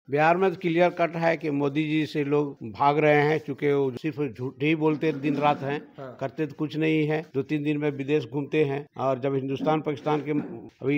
बिहार में तो clear cut है कि मोदी जी से लोग भाग रहे हैं, चूंकि वो सिर्फ झूठ ही बोलते दिन रात हैं। करते तो कुछ नहीं है। 2-3 दिन में विदेश घूमते हैं और जब हिंदुस्तान पाकिस्तान के अभी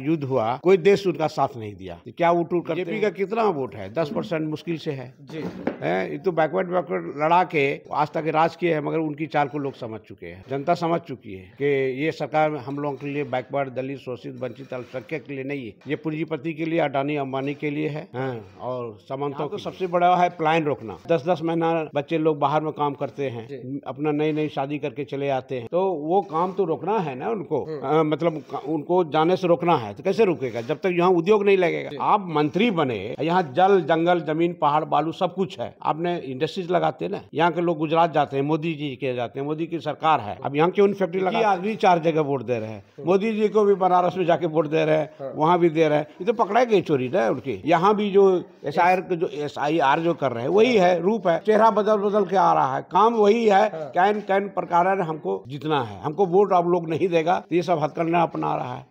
युद्ध हुआ, कोई देश उनका साथ नहीं दिया। तो क्या उठ करते? बीजेपी का कितना वोट है? 10% मुश्किल से है जी। ये तो बैकवर्ड लड़ा के आज तक राज किए है, मगर उनकी चाल को लोग समझ चुके हैं। जनता समझ चुकी है कि ये सरकार हम लोगों के लिए बैकवर्ड, दलित, शोषित, वंचित, अल्पसंख्यक के लिए नहीं है। ये पूंजीपति के लिए, अडानी अंबानी के लिए है। और सामंतों तो सबसे बड़ा है प्लान रोकना। 10-10 महीना बच्चे लोग बाहर में काम करते हैं, अपना नई शादी करके चले आते हैं, तो वो काम तो रोकना है ना उनको। मतलब उनको जाने से रोकना है। तो कैसे रुकेगा जब तक यहाँ उद्योग नहीं लगेगा? आप मंत्री बने, यहाँ जल, जंगल, जमीन, पहाड़, बालू सब कुछ है। आपने इंडस्ट्रीज लगाते ना, यहाँ के लोग गुजरात जाते हैं, मोदी जी के जाते हैं, मोदी की सरकार है। अब यहाँ क्यों फैक्ट्री लगा? आदमी 4 जगह वोट दे रहे हैं। मोदी जी को भी बनारस में जाके वोट दे रहे हैं, वहाँ भी दे रहे हैं। ये तो पकड़ा गई चोरी ना उनकी। यहाँ भी जो SIR जो कर रहे हैं वही है, रूप है, चेहरा बदल के आ रहा है, काम वही है। कैन प्रकार है, हमको जीतना है, हमको वोट आप लोग नहीं देगा, तो ये सब हथकंडा अपना रहा है।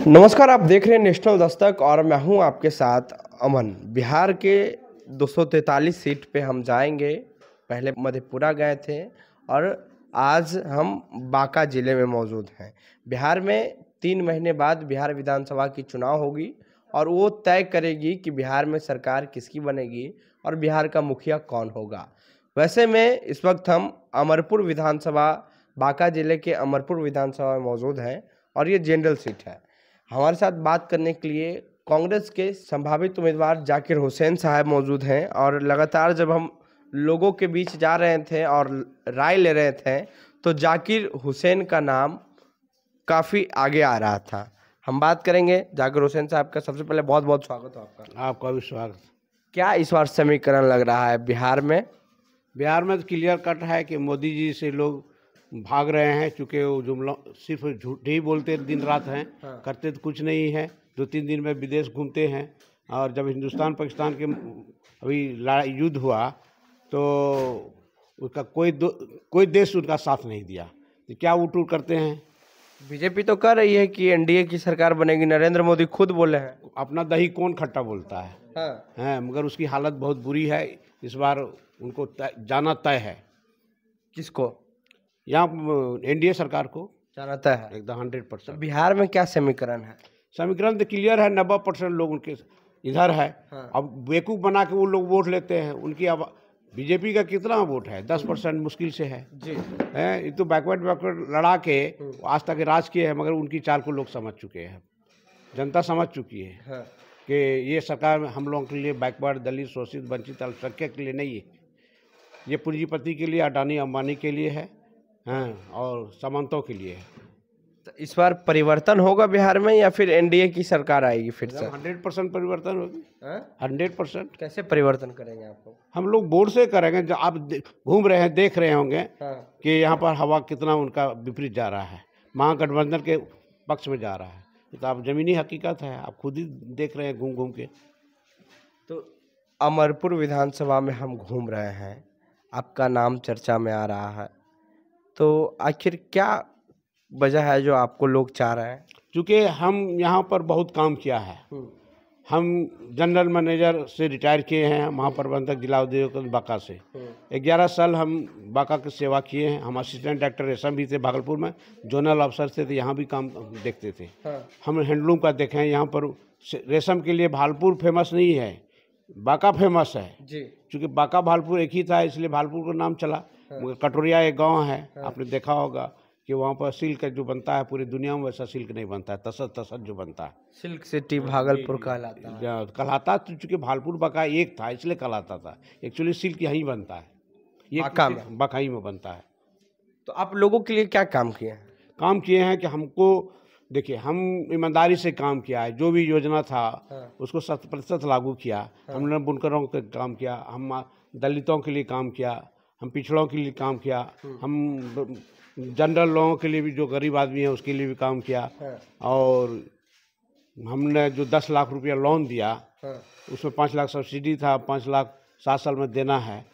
नमस्कार, आप देख रहे हैं नेशनल दस्तक और मैं हूं आपके साथ अमन। बिहार के 243 सीट पे हम जाएंगे। पहले मधेपुरा गए थे और आज हम बांका जिले में मौजूद हैं। बिहार में 3 महीने बाद बिहार विधानसभा की चुनाव होगी और वो तय करेगी कि बिहार में सरकार किसकी बनेगी और बिहार का मुखिया कौन होगा। वैसे में इस वक्त हम अमरपुर विधानसभा, बांका जिले के अमरपुर विधानसभा में मौजूद हैं और ये जनरल सीट है। हमारे साथ बात करने के लिए कांग्रेस के संभावित उम्मीदवार जाकिर हुसैन साहब मौजूद हैं और लगातार जब हम लोगों के बीच जा रहे थे और राय ले रहे थे तो जाकिर हुसैन का नाम काफ़ी आगे आ रहा था। हम बात करेंगे जाकिर हुसैन साहब का। सबसे पहले बहुत बहुत स्वागत हो आपका। आपका भी स्वागत। क्या इस बार समीकरण लग रहा है बिहार में? बिहार में तो क्लियर कट है कि मोदी जी से लोग भाग रहे हैं, चूंकि वो जुमला सिर्फ झूठ ही बोलते दिन रात हैं। करते तो कुछ नहीं है। 2-3 दिन में विदेश घूमते हैं और जब हिंदुस्तान पाकिस्तान के अभी युद्ध हुआ तो उसका कोई देश उनका साथ नहीं दिया। तो क्या उठ करते हैं? बीजेपी तो कह रही है कि एनडीए की सरकार बनेगी। नरेंद्र मोदी खुद बोले हैं। अपना दही कौन खट्टा बोलता है। मगर उसकी हालत बहुत बुरी है। इस बार उनको जाना तय है। किसको? यहाँ एनडीए सरकार को जाना तय है एकदम 100%। बिहार में क्या समीकरण है? समीकरण तो क्लियर है। 90% लोग उनके इधर है। अब बेवकूफ बना के वो लोग वोट लेते हैं। उनकी अब बीजेपी का कितना वोट है? 10% मुश्किल से है जी। ये तो बैकवर्ड लड़ा के आज तक राज किए हैं, मगर उनकी चाल को लोग समझ चुके हैं। जनता समझ चुकी है कि ये सरकार हम लोगों के लिए बैकवर्ड, दलित, शोषित, वंचित, अल्पसंख्यक के लिए नहीं है। ये पूंजीपति के लिए, अडानी अंबानी के लिए है और सामंतों के लिए है। तो इस बार परिवर्तन होगा बिहार में या फिर एनडीए की सरकार आएगी फिर से? 100% परिवर्तन होगी। 100%। कैसे परिवर्तन करेंगे आप लोग? हम लोग वोट से करेंगे। जब आप घूम रहे हैं, देख रहे होंगे कि यहाँ पर हवा कितना उनका विपरीत जा रहा है, महागठबंधन के पक्ष में जा रहा है। तो आप जमीनी हकीकत है, आप खुद ही देख रहे हैं घूम घूम के। तो अमरपुर विधानसभा में हम घूम रहे हैं, आपका नाम चर्चा में आ रहा है, तो आखिर क्या वजह है जो आपको लोग चाह रहे हैं? क्योंकि हम यहाँ पर बहुत काम किया है। हम जनरल मैनेजर से रिटायर किए हैं, महाप्रबंधक जिला उद्योग बांका से। 11 साल हम बांका की सेवा किए हैं। हम असिस्टेंट डायरेक्टर रेशम भी थे भागलपुर में, जोनल अफसर थे, तो यहाँ भी काम देखते थे। हम हैंडलूम का देखें, यहाँ पर रेशम के लिए भागलपुर फेमस नहीं है, बांका फेमस है जी। क्योंकि बांका भागलपुर एक ही था, इसलिए भागलपुर का नाम चला। कटोरिया एक गाँव है, आपने देखा होगा कि वहाँ पर सिल्क जो बनता है, पूरी दुनिया में वैसा सिल्क नहीं बनता है। तसर जो बनता है, सिल्क सिटी भागलपुर कहलाता है। चूँकि भागलपुर बांका एक था इसलिए कहलाता था। एक्चुअली सिल्क यहीं बनता है, ये बांका ही में बनता है। तो आप लोगों के लिए क्या काम किए हैं? काम किए हैं कि हमको देखिए, हम ईमानदारी से काम किया है। जो भी योजना था उसको 100% लागू किया। हमने बुनकरों का काम किया, हम दलितों के लिए काम किया, हम पिछड़ों के लिए काम किया, हम जनरल लोगों के लिए भी, जो गरीब आदमी है उसके लिए भी काम किया। और हमने जो 10 लाख रुपया लोन दिया, उसमें 5 लाख सब्सिडी था, 5 लाख 7 साल में देना है।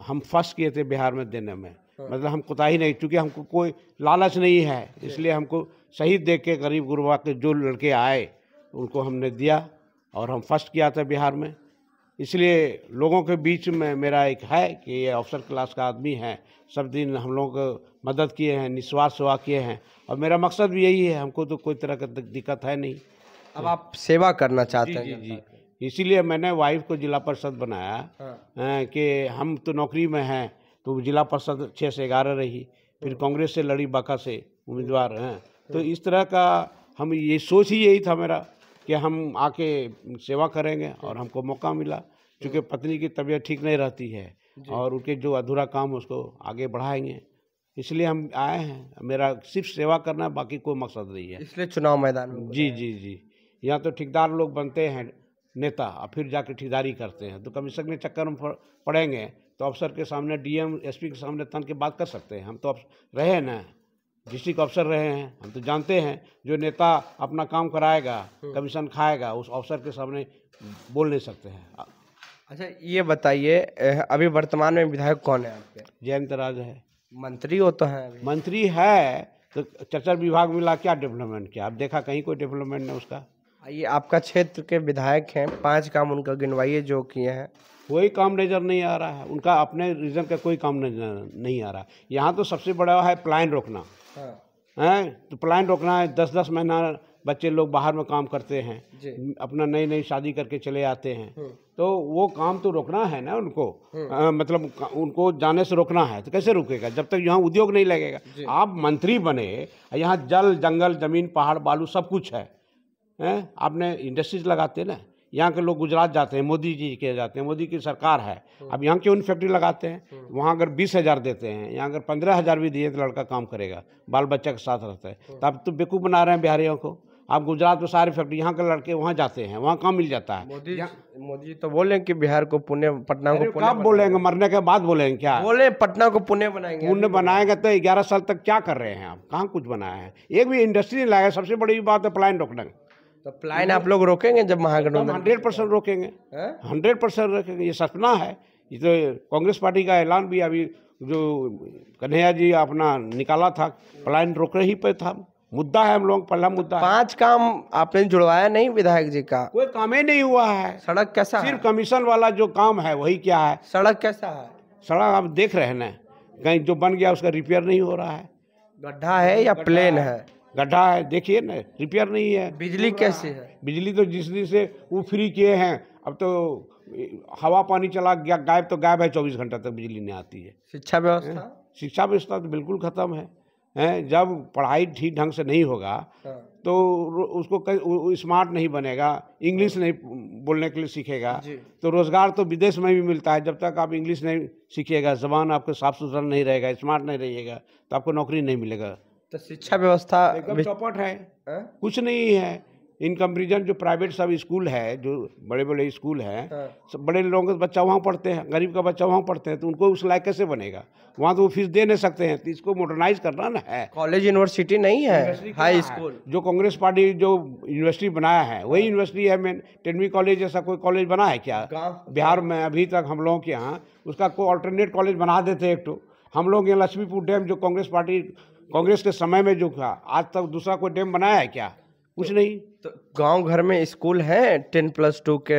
हम फर्स्ट किए थे बिहार में देने में। मतलब हम कोताही नहीं, क्योंकि हमको कोई लालच नहीं है, इसलिए हमको सही देख के गरीब गुरबा के जो लड़के आए उनको हमने दिया और हम फर्स्ट किया था बिहार में। इसलिए लोगों के बीच में मेरा एक है कि ये अफसर क्लास का आदमी है, सब दिन हम लोग मदद किए हैं, निस्वार्थ सेवा किए हैं और मेरा मकसद भी यही है, हमको तो कोई तरह का दिक्कत है नहीं। अब आप सेवा करना चाहते हैं? जी जी, इसीलिए मैंने वाइफ को जिला परिषद बनाया। कि हम तो नौकरी में हैं, तो जिला परिषद 6 से 11 रही, फिर कांग्रेस से लड़ी, बांका से उम्मीदवार हैं। तो इस तरह का हम ये सोच ही यही था मेरा कि हम आके सेवा करेंगे और हमको मौका मिला, क्योंकि पत्नी की तबीयत ठीक नहीं रहती है और उनके जो अधूरा काम उसको आगे बढ़ाएंगे, इसलिए हम आए हैं। मेरा सिर्फ सेवा करना है, बाकी कोई मकसद नहीं है। इसलिए चुनाव मैदान में? जी जी जी, यहाँ तो ठेकेदार लोग बनते हैं नेता और फिर जाके ठेकेदारी करते हैं, तो कमीशन के चक्कर में पड़ेंगे तो अफसर के सामने, डीएम एसपी के सामने तन के बात कर सकते हैं। हम तो रहे हैं ना, डिस्ट्रिक्ट अफसर रहे हैं, हम तो जानते हैं जो नेता अपना काम कराएगा, कमीशन खाएगा, उस अफसर के सामने बोल नहीं सकते हैं। अच्छा ये बताइए, अभी वर्तमान में विधायक कौन है आपके? जयंत राज है। मंत्री हो तो है अभी? मंत्री है तो चचर विभाग मिला, क्या डेवलपमेंट किया? आप देखा कहीं कोई डेवलपमेंट नहीं उसका। ये आपका क्षेत्र के विधायक हैं, 5 काम उनका गिनवाइए जो किए हैं। कोई काम नजर नहीं आ रहा है उनका, अपने रीजन का कोई काम नहीं आ रहा। यहाँ तो सबसे बड़ा है पलायन रोकना है, तो पलायन रोकना है। 10-10 महीना बच्चे लोग बाहर में काम करते हैं, अपना नई शादी करके चले आते हैं, तो वो काम तो रोकना है ना उनको। मतलब उनको जाने से रोकना है, तो कैसे रुकेगा जब तक यहाँ उद्योग नहीं लगेगा? आप मंत्री बने, यहाँ जल जंगल जमीन पहाड़ बालू सब कुछ है, आपने इंडस्ट्रीज लगाते ना। यहाँ के लोग गुजरात जाते हैं, मोदी जी के जाते हैं, मोदी की सरकार है, अब यहाँ क्यों फैक्ट्री लगाते हैं? वहाँ अगर 20,000 देते हैं, यहाँ अगर 15,000 भी दिए तो लड़का काम करेगा, बाल बच्चा के साथ रहता है। तो आप तो बेवकूफ़ बना रहे हैं बिहारियों को। आप गुजरात में सारी फैक्ट्री, यहाँ के लड़के वहाँ जाते हैं, वहाँ काम मिल जाता है। मोदी तो बोले कि बिहार को पुणे, पटना को पुणे। कब बोलेंगे? मरने के बाद बोलेंगे क्या? बोले पटना को पुणे बनाएंगे। पुणे बनाएगा तो 11 साल तक क्या कर रहे हैं आप? कहाँ कुछ बनाया है? एक भी इंडस्ट्री नहीं लगाया। सबसे बड़ी बात है पलायन रोकना। तो पलायन आप लोग रोकेंगे जब महागठबंधन? 100% रोकेंगे, 100% रोकेंगे। ये सपना है, ये तो कांग्रेस पार्टी का ऐलान भी अभी जो कन्हैया जी अपना निकाला था, पलायन रोकने ही पे था, मुद्दा है हम लोग पहला मुद्दा। 5 काम आपने जुड़वाया नहीं विधायक जी का? कोई काम ही नहीं हुआ है। सड़क कैसा है? सिर्फ कमीशन वाला जो काम है वही क्या है। सड़क कैसा है? सड़क आप देख रहे हैं ना, कहीं जो बन गया उसका रिपेयर नहीं हो रहा है। गड्ढा है या प्लेन है? गड्ढा है, देखिए ना, रिपेयर नहीं है। बिजली कैसी है? बिजली तो जिस दिन से वो फ्री किए हैं, अब तो हवा पानी चला गया, गायब तो गायब है, 24 घंटा तक बिजली नहीं आती है। शिक्षा व्यवस्था? शिक्षा व्यवस्था तो बिल्कुल खत्म है। जब पढ़ाई ठीक ढंग से नहीं होगा तो उसको स्मार्ट नहीं बनेगा, इंग्लिश नहीं बोलने के लिए सीखेगा, तो रोजगार तो विदेश में भी मिलता है। जब तक आप इंग्लिश नहीं सीखिएगा, जबान आपको साफ सुथरा नहीं रहेगा, स्मार्ट नहीं रहिएगा, तो आपको नौकरी नहीं मिलेगा। तो शिक्षा व्यवस्था एकदम चौपट है, कुछ नहीं है। इन कंपेरिजन जो प्राइवेट सब स्कूल है, जो बड़े बड़े स्कूल हैं, सब बड़े लोगों का बच्चा वहाँ पढ़ते हैं, गरीब का बच्चा वहाँ पढ़ते हैं, तो उनको उस लायक कैसे बनेगा? वहाँ तो वो फीस दे नहीं सकते हैं, तो इसको मॉडर्नाइज करना ना है। कॉलेज यूनिवर्सिटी नहीं है, हाई स्कूल। जो कांग्रेस पार्टी जो यूनिवर्सिटी बनाया है वही यूनिवर्सिटी है। मेन 10वीं कॉलेज जैसा कोई कॉलेज बना है क्या बिहार में अभी तक? हम लोगों के यहाँ उसका कोई अल्टरनेट कॉलेज बना देते एक तो। हम लोग यहाँ लक्ष्मीपुर डैम जो कांग्रेस के समय में जो था, आज तक दूसरा कोई डैम बनाया है क्या? कुछ नहीं। तो गांव घर में स्कूल है 10+2 के,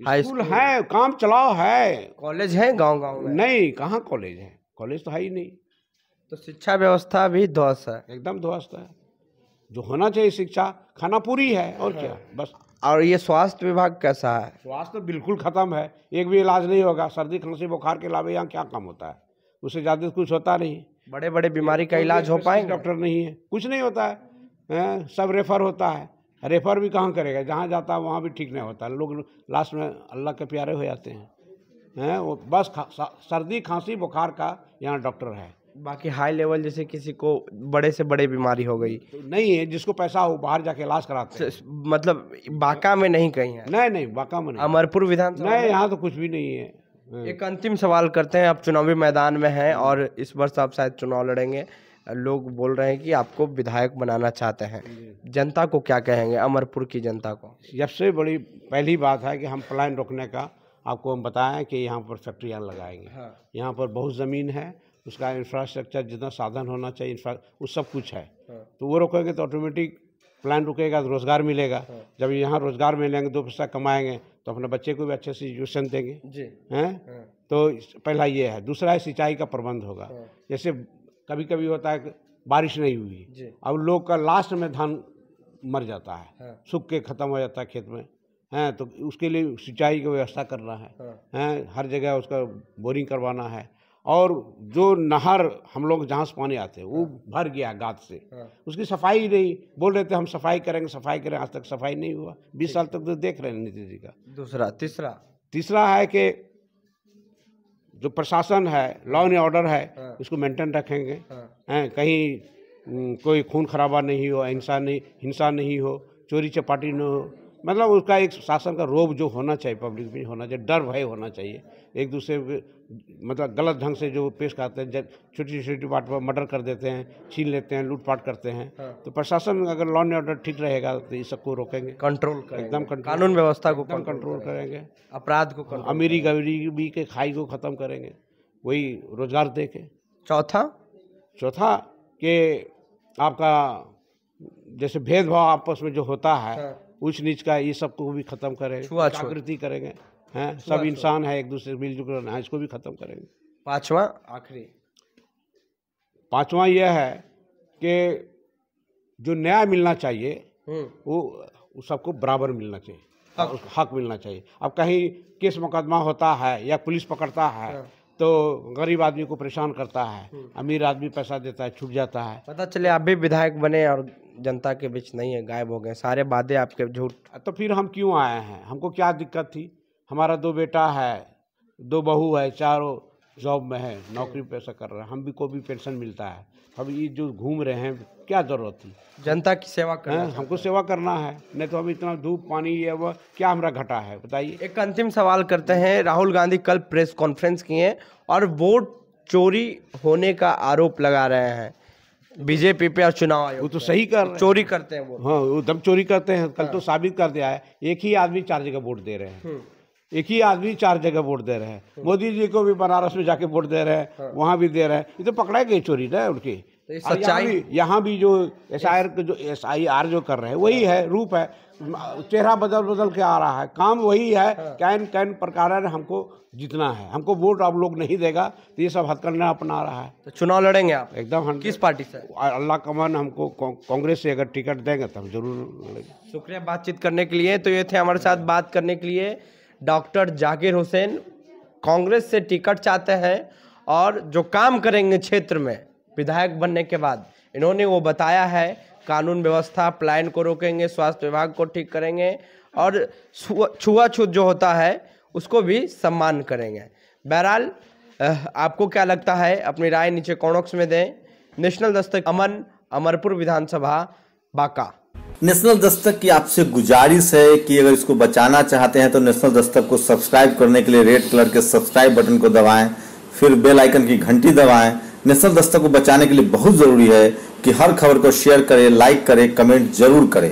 हाई स्कूल है, काम चलाओ है। कॉलेज है गांव में? नहीं, कहाँ कॉलेज है? कॉलेज तो है ही नहीं। तो शिक्षा व्यवस्था भी ध्वस्त है, एकदम ध्वस्त है। जो होना चाहिए शिक्षा, खाना पूरी है और क्या, बस। और ये स्वास्थ्य विभाग कैसा है? स्वास्थ्य बिल्कुल खत्म है, एक भी इलाज नहीं होगा। सर्दी खांसी बुखार के अलावा यहाँ क्या काम होता है? उससे ज़्यादा कुछ होता नहीं। बड़े बड़े बीमारी का इलाज हो पाएगा? डॉक्टर नहीं है, कुछ नहीं होता है, सब रेफर होता है। रेफर भी कहाँ करेगा? जहाँ जाता है वहाँ भी ठीक नहीं होता। लोग लास्ट में अल्लाह के प्यारे हो जाते हैं। वो बस सर्दी खांसी बुखार का यहाँ डॉक्टर है। बाकी हाई लेवल जैसे किसी को बड़े से बड़े बीमारी हो गई तो नहीं है, जिसको पैसा हो बाहर जाके इलाज कराते हैं। मतलब बांका में नहीं कहीं है? नहीं, बांका में नहीं। अमरपुर विधानसभा नहीं, यहाँ तो कुछ भी नहीं है। एक अंतिम सवाल करते हैं, आप चुनावी मैदान में हैं और इस वर्ष आप शायद चुनाव लड़ेंगे। लोग बोल रहे हैं कि आपको विधायक बनाना चाहते हैं, जनता को क्या कहेंगे, अमरपुर की जनता को? सबसे बड़ी पहली बात है कि हम पलायन रोकने का आपको हम बताएं कि यहाँ पर फैक्ट्रियाँ लगाएंगे। यहाँ पर बहुत ज़मीन है उसका इंफ्रास्ट्रक्चर जितना साधन होना चाहिए वो सब कुछ है। तो वो रोकेंगे तो ऑटोमेटिक प्लान रुकेगा, तो रोज़गार मिलेगा। जब यहाँ रोज़गार मिलेंगे, 2 पैसा कमाएंगे तो अपने बच्चे को भी अच्छे से एजुकेशन देंगे जी हैं। तो पहला ये है। दूसरा है सिंचाई का प्रबंध होगा। जैसे कभी कभी होता है कि बारिश नहीं हुई, अब लोग का लास्ट में धान मर जाता है, सूख के ख़त्म हो जाता है खेत में, हैं। तो उसके लिए सिंचाई की व्यवस्था करना है, हैं। हर जगह उसका बोरिंग करवाना है। और जो नहर हम लोग जहाँ से पानी आते हैं वो भर गया गाद से, उसकी सफाई नहीं, बोल रहे थे हम सफाई करेंगे सफाई करें, आज तक सफाई नहीं हुआ। 20 साल तक तो देख रहे हैं नीतीश जी का। दूसरा तीसरा है कि जो प्रशासन है, लॉ एंड ऑर्डर है, उसको मेंटेन रखेंगे, हैं। कहीं कोई खून खराबा नहीं हो, हिंसा नहीं हो, चोरी चपाटी न हो। मतलब उसका एक शासन का रोब जो होना चाहिए, पब्लिक में होना चाहिए, डर भय होना चाहिए। एक दूसरे मतलब गलत ढंग से जो पेश करते हैं, जब छोटी छोटी बात पर मर्डर कर देते हैं, छीन लेते हैं, लूटपाट करते हैं। तो प्रशासन अगर लॉ एंड ऑर्डर ठीक रहेगा तो इस सबको रोकेंगे, कंट्रोल करेंगे, एकदम कानून व्यवस्था को कंट्रोल करेंगे, अपराध को, अमीरी गरीबी के खाई को ख़त्म करेंगे, वही रोजगार दे के। चौथा कि आपका जैसे भेदभाव आपस में जो होता है, ऊंच नीच का, ये सबको भी खत्म करेंगे, जागृति करेंगे, हैं। सब इंसान है, एक दूसरे से मिलजुल कर रहना है, इसको भी खत्म करेंगे। पांचवा यह है कि जो न्याय मिलना चाहिए वो सबको बराबर मिलना चाहिए, हक मिलना चाहिए। अब कहीं केस मुकदमा होता है या पुलिस पकड़ता है तो गरीब आदमी को परेशान करता है, अमीर आदमी पैसा देता है, छूट जाता है। पता चले आप भी विधायक बने और जनता के बीच नहीं है, गायब हो गए, सारे वादे आपके झूठ। तो फिर हम क्यों आए हैं? हमको क्या दिक्कत थी? हमारा 2 बेटा है, 2 बहू है, चारों जॉब में है, नौकरी पैसा कर रहे हैं, हम भी को भी पेंशन मिलता है। अब ये जो घूम रहे हैं, क्या जरूरत थी? जनता की सेवा करना, हमको सेवा करना है, नहीं तो हम इतना धूप पानी ये वो क्या हमारा घटा है, बताइए। एक अंतिम सवाल करते हैं। राहुल गांधी कल प्रेस कॉन्फ्रेंस किए और वोट चोरी होने का आरोप लगा रहे हैं बीजेपी पे और चुनाव आयोग। वो तो सही कर रहे हैं, चोरी करते हैं वो। हाँ, वो दम चोरी करते हैं। कल तो साबित कर दिया है, एक ही आदमी 4 जगह वोट दे रहे हैं, एक ही आदमी 4 जगह वोट दे रहे हैं। मोदी जी को भी बनारस में जाके वोट दे रहे हैं, वहाँ भी दे रहे हैं। ये तो पकड़ा गई चोरी ना उनकी। सच्चाई यहाँ भी जो SIR जो कर रहे हैं वही है, रूप है, चेहरा बदल के आ रहा है, काम वही है। कैन प्रकार हमको जितना है, हमको वोट आप लोग नहीं देगा तो ये सब हथकंडा अपना रहा है। तो चुनाव लड़ेंगे आप एकदम? किस पार्टी से? अल्लाह कमान, हमको कांग्रेस से अगर टिकट देंगे तो हम जरूर लड़ेंगे। शुक्रिया बातचीत करने के लिए। तो ये थे हमारे साथ बात करने के लिए डॉक्टर जाकिर हुसैन, कांग्रेस से टिकट चाहते हैं और जो काम करेंगे क्षेत्र में विधायक बनने के बाद, इन्होंने वो बताया है। कानून व्यवस्था, प्लान को रोकेंगे, स्वास्थ्य विभाग को ठीक करेंगे और छुआछूत जो होता है उसको भी सम्मान करेंगे। बहरहाल आपको क्या लगता है, अपनी राय नीचे कमेंट्स में दें। नेशनल दस्तक, अमन, अमरपुर विधानसभा, बांका। नेशनल दस्तक की आपसे गुजारिश है कि अगर इसको बचाना चाहते हैं तो नेशनल दस्तक को सब्सक्राइब करने के लिए रेड कलर के सब्सक्राइब बटन को दबाएं, फिर बेल आइकन की घंटी दबाएं। नेशनल दस्तक को बचाने के लिए बहुत जरूरी है कि हर खबर को शेयर करें, लाइक करें, कमेंट जरूर करें।